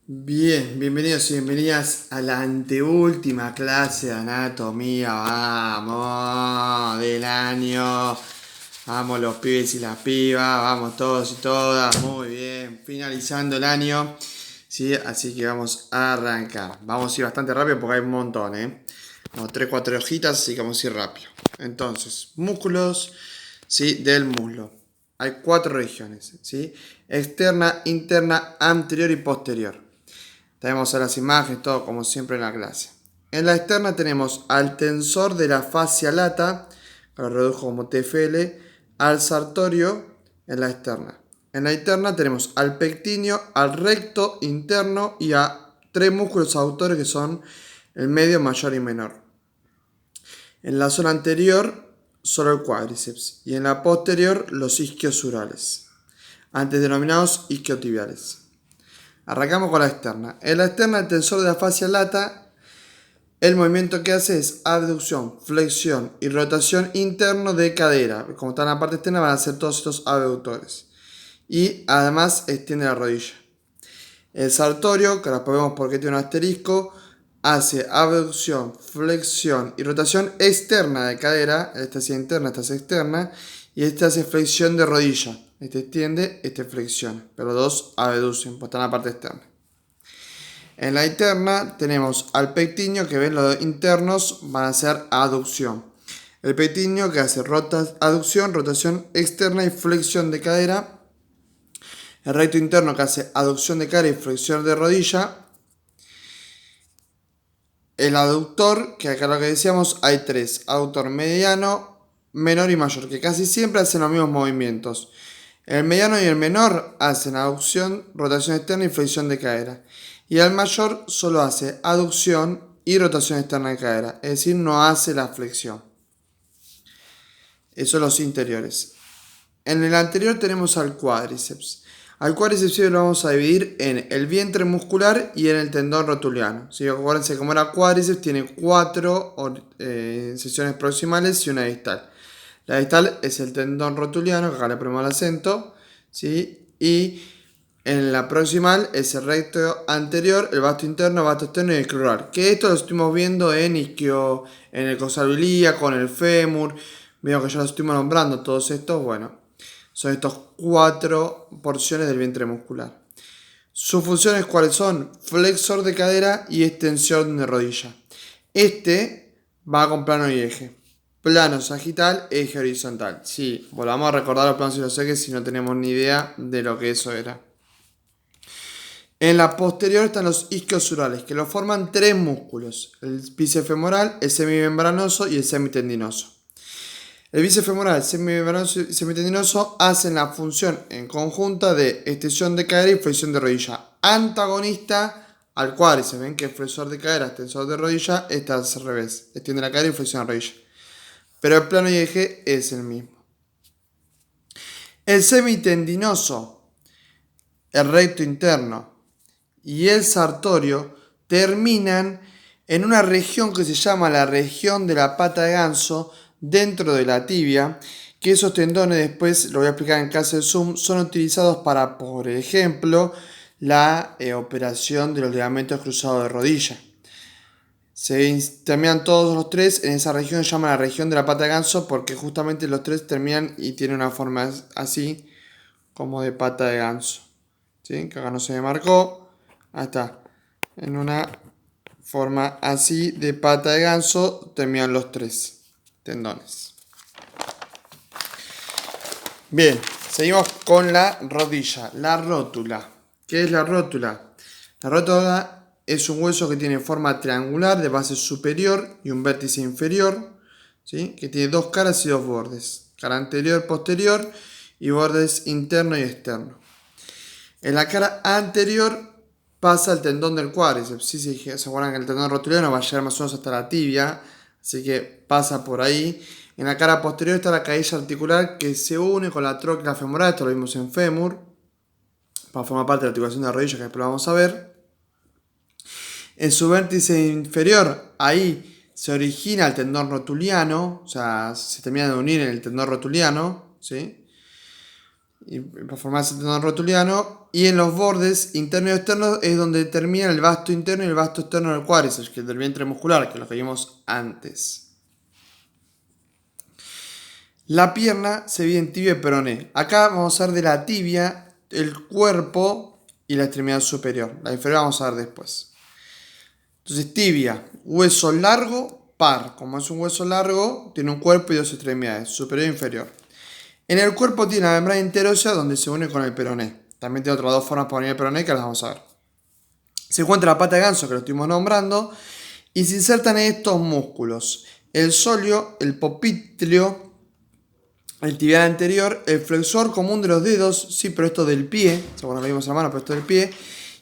Bien, bienvenidos y bienvenidas a la anteúltima clase de anatomía, vamos, del año. Vamos los pibes y las pibas, vamos todos y todas, muy bien, finalizando el año, ¿sí? Así que vamos a arrancar. Vamos a ir bastante rápido porque hay un montón, ¿eh? Como 3, 4 hojitas, así que vamos a ir rápido. Entonces, músculos, ¿sí? Del muslo. Hay 4 regiones, ¿sí? Externa, interna, anterior y posterior. Tenemos a las imágenes, todo como siempre en la clase. En la externa tenemos al tensor de la fascia lata, que lo redujo como TFL, al sartorio en la externa. En la interna tenemos al pectíneo, al recto interno y a tres músculos aductores que son el medio, mayor y menor. En la zona anterior, solo el cuádriceps y en la posterior los isquiosurales, antes denominados isquiotibiales. Arrancamos con la externa. En la externa, el tensor de la fascia lata, el movimiento que hace es abducción, flexión y rotación interno de cadera. Como está en la parte externa, van a ser todos estos abductores. Y además extiende la rodilla. El sartorio, que ahora podemos porque tiene un asterisco, hace abducción, flexión y rotación externa de cadera. Esta es interna, esta es externa. Y esta hace flexión de rodilla. Este extiende, este flexiona. Pero los dos abducen, pues está en la parte externa. En la interna tenemos al pectíneo, que ven los internos van a ser aducción. El pectíneo que hace aducción, rotación externa y flexión de cadera. El recto interno que hace aducción de cadera y flexión de rodilla. El aductor, que acá lo que decíamos, hay tres. Aductor mediano, menor y mayor, que casi siempre hacen los mismos movimientos. El mediano y el menor hacen aducción, rotación externa y flexión de cadera. Y el mayor solo hace aducción y rotación externa de cadera. Es decir, no hace la flexión. Esos son los interiores. En el anterior tenemos al cuádriceps. Al cuádriceps lo vamos a dividir en el vientre muscular y en el tendón rotuliano. Si acuérdense, como era cuádriceps, tiene 4 secciones proximales y una distal. La distal es el tendón rotuliano, que acá le ponemos el acento, ¿sí? Y en la proximal es el recto anterior, el vasto interno, vasto externo y el crural. Que esto lo estuvimos viendo en isquio, en el costal ilíaco, en el fémur. Veo que ya lo estuvimos nombrando todos estos. Bueno, son estas 4 porciones del vientre muscular. Sus funciones cuáles son: flexor de cadera y extensión de rodilla. Este va con plano y eje. Plano sagital, eje horizontal. Sí, volvamos a recordar los planos y los ejes si no tenemos ni idea de lo que eso era. En la posterior están los isquiosurales, que lo forman tres músculos: el bíceps femoral, el semimembranoso y el semitendinoso. El bíceps femoral, el semimembranoso y el semitendinoso hacen la función en conjunta de extensión de cadera y flexión de rodilla, antagonista al cuádriceps. Ven que el flexor de cadera, extensor de rodilla, está al revés, extiende la cadera y flexiona la rodilla. Pero el plano y eje es el mismo. El semitendinoso, el recto interno y el sartorio terminan en una región que se llama la región de la pata de ganso dentro de la tibia, que esos tendones, después lo voy a explicar en clase de Zoom, son utilizados para, por ejemplo, la operación de los ligamentos cruzados de rodilla. Se terminan todos los tres en esa región, se llama la región de la pata de ganso, porque justamente los tres terminan y tienen una forma así, como de pata de ganso. ¿Sí? Que acá no se me marcó. Ahí está. En una forma así de pata de ganso terminan los tres tendones. Bien, seguimos con la rodilla, la rótula. ¿Qué es la rótula? La rótula es un hueso que tiene forma triangular de base superior y un vértice inferior, ¿sí? Que tiene dos caras y dos bordes, cara anterior, posterior y bordes interno y externo. En la cara anterior pasa el tendón del cuádriceps. Sí, se acuerdan que el tendón rotuliano va a llegar más o menos hasta la tibia, así que pasa por ahí. En la cara posterior está la cadilla articular que se une con la tróquea femoral. Esto lo vimos en fémur, para formar parte de la articulación de la rodilla, que después lo vamos a ver. En su vértice inferior, ahí se origina el tendón rotuliano, o sea, se termina de unir en el tendón rotuliano, ¿sí? y para formar ese tendón rotuliano. Y en los bordes internos y externos es donde termina el vasto interno y el vasto externo del cuádriceps, que es del vientre muscular, que es lo que vimos antes. La pierna se divide en tibia y peroné. Acá vamos a ver de la tibia, el cuerpo y la extremidad superior. La inferior vamos a ver después. Entonces, tibia, hueso largo, par. Como es un hueso largo, tiene un cuerpo y dos extremidades, superior e inferior. En el cuerpo tiene la membrana interósea donde se une con el peroné. También tiene otras dos formas para unir el peroné que las vamos a ver. Se encuentra la pata de ganso, que lo estuvimos nombrando, y se insertan en estos músculos: el sóleo, el popliteo, el tibial anterior, el flexor común de los dedos, sí, pero esto del pie, según lo vimos en la mano, pero esto del pie,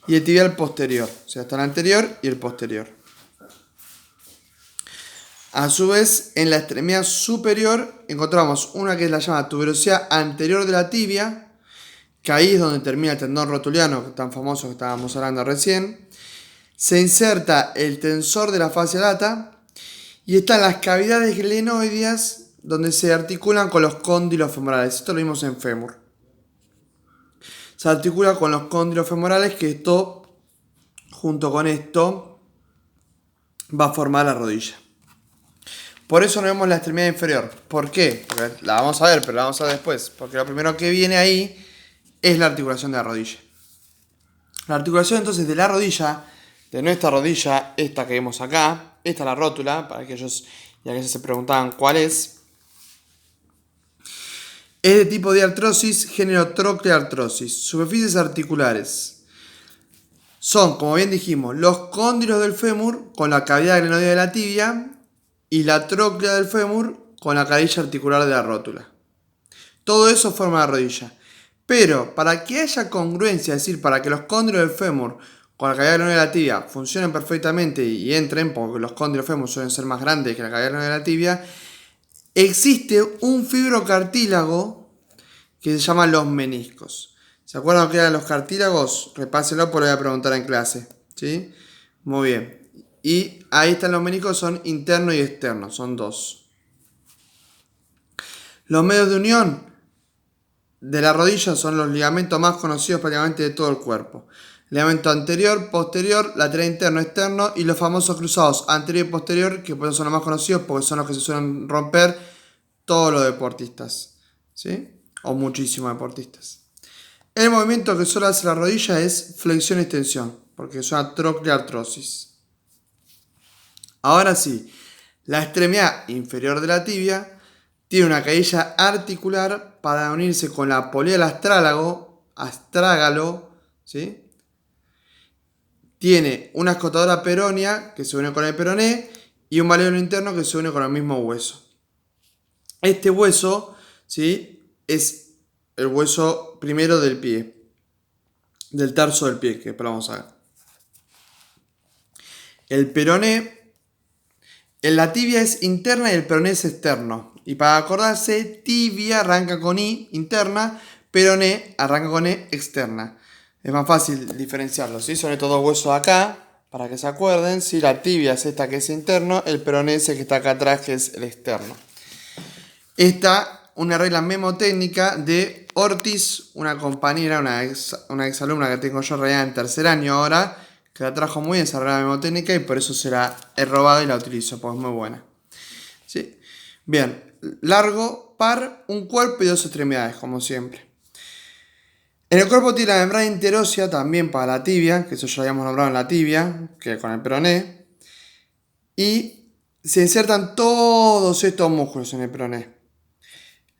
y el tibial posterior, o sea, está el anterior y el posterior. A su vez, en la extremidad superior encontramos una que es la llamada tuberosidad anterior de la tibia, que ahí es donde termina el tendón rotuliano, tan famoso que estábamos hablando recién. Se inserta el tensor de la fascia lata y están las cavidades glenoideas donde se articulan con los cóndilos femorales. Esto lo vimos en fémur. Se articula con los cóndilos femorales, que esto, junto con esto, va a formar la rodilla. Por eso no vemos la extremidad inferior. ¿Por qué? Porque la vamos a ver, pero la vamos a ver después. Porque lo primero que viene ahí es la articulación de la rodilla. La articulación entonces de la rodilla, de nuestra rodilla, esta que vemos acá, esta es la rótula, para aquellos y aquellas se preguntaban cuál es de tipo de artrosis, género trocleartrosis. Superficies articulares son, como bien dijimos, los cóndilos del fémur con la cavidad glenoidea de la tibia y la tróclea del fémur con la cadilla articular de la rótula. Todo eso forma la rodilla. Pero para que haya congruencia, es decir, para que los cóndilos del fémur con la cavidad glenoidea de la tibia funcionen perfectamente y entren, porque los cóndilos del fémur suelen ser más grandes que la cavidad glenoidea de la tibia, existe un fibrocartílago que se llama los meniscos. ¿Se acuerdan qué eran los cartílagos? Repásenlo, porque lo voy a preguntar en clase. ¿Sí? Muy bien. Y ahí están los meniscos, son interno y externo, son dos. Los medios de unión de la rodilla son los ligamentos más conocidos prácticamente de todo el cuerpo. Ligamento anterior, posterior, lateral interno, externo, y los famosos cruzados anterior y posterior, que por eso son los más conocidos porque son los que se suelen romper todos los deportistas, ¿sí? O muchísimos deportistas. El movimiento que suele hacer la rodilla es flexión-extensión, porque es una trocleartrosis. Ahora sí, la extremidad inferior de la tibia tiene una cadilla articular para unirse con la polea del astrágalo, ¿sí? Tiene una escotadora peronea que se une con el peroné y un malleolo interno que se une con el mismo hueso. Este hueso, ¿sí?, es el hueso primero del pie, del tarso del pie, que después lo vamos a ver. El peroné, en la tibia es interna y el peroné es externo. Y para acordarse, tibia arranca con I, interna, peroné arranca con E, externa. Es más fácil diferenciarlo, ¿sí? Son estos dos huesos acá, para que se acuerden. ¿Sí? La tibia es esta que es interno, el peroné es el que está acá atrás, que es el externo. Esta, una regla memotécnica de Ortiz, una compañera, una exalumna que tengo yo realidad en tercer año ahora, que la trajo muy bien esa regla memotécnica y por eso se la he robado y la utilizo, pues es muy buena. ¿Sí? Bien, largo, par, un cuerpo y dos extremidades, como siempre. En el cuerpo tiene la membrana interósea también para la tibia, que eso ya lo habíamos nombrado en la tibia, que con el peroné. Y se insertan todos estos músculos en el peroné.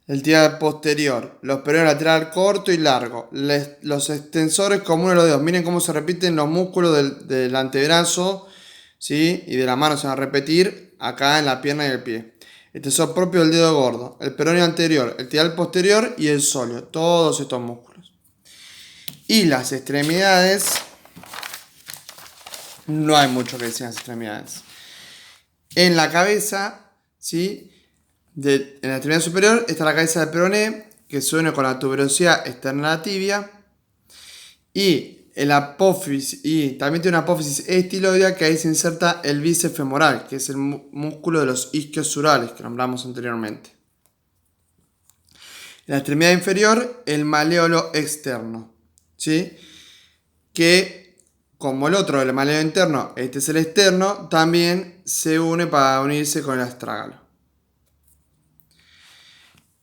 El tibial posterior, los peroneos lateral corto y largo, los extensores comunes de los dedos. Miren cómo se repiten los músculos del antebrazo, ¿sí?, y de la mano se van a repetir acá en la pierna y el pie. El extensor propio del dedo gordo, el peroneo anterior, el tibial posterior y el sóleo. Todos estos músculos. Y las extremidades, no hay mucho que decir en las extremidades. En la cabeza, ¿sí?, en la extremidad superior está la cabeza del peroné, que se une con la tuberosidad externa de la tibia. Y el apófisis, y también tiene una apófisis estiloidea, que ahí se inserta el bíceps femoral, que es el músculo de los isquiosurales que nombramos anteriormente. En la extremidad inferior, el maléolo externo, ¿sí? Que, como el otro, el maléolo interno, este es el externo, también se une para unirse con el astrágalo.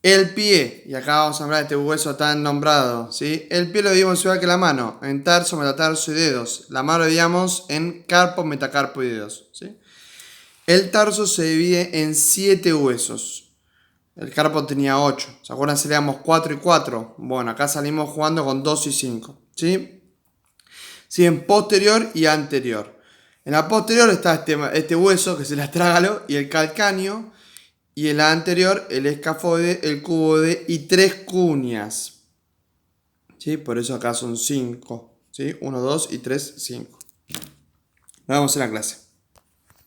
El pie, y acá vamos a hablar de este hueso tan nombrado, ¿sí? El pie lo dividimos igual que la mano, en tarso, metatarso y dedos. La mano lo dividimos en carpo, metacarpo y dedos, ¿sí? El tarso se divide en 7 huesos. El carpo tenía 8. ¿Se acuerdan si leíamos 4 y 4? Bueno, acá salimos jugando con 2 y 5, ¿sí? Sí, en posterior y anterior. En la posterior está este hueso, que es el astrágalo, y el calcáneo. Y en la anterior, el escafoide, el cuboide y 3 cuñas. ¿Sí? Por eso acá son 5. ¿Sí? 1, 2 y 3, 5. Nos vemos en la clase.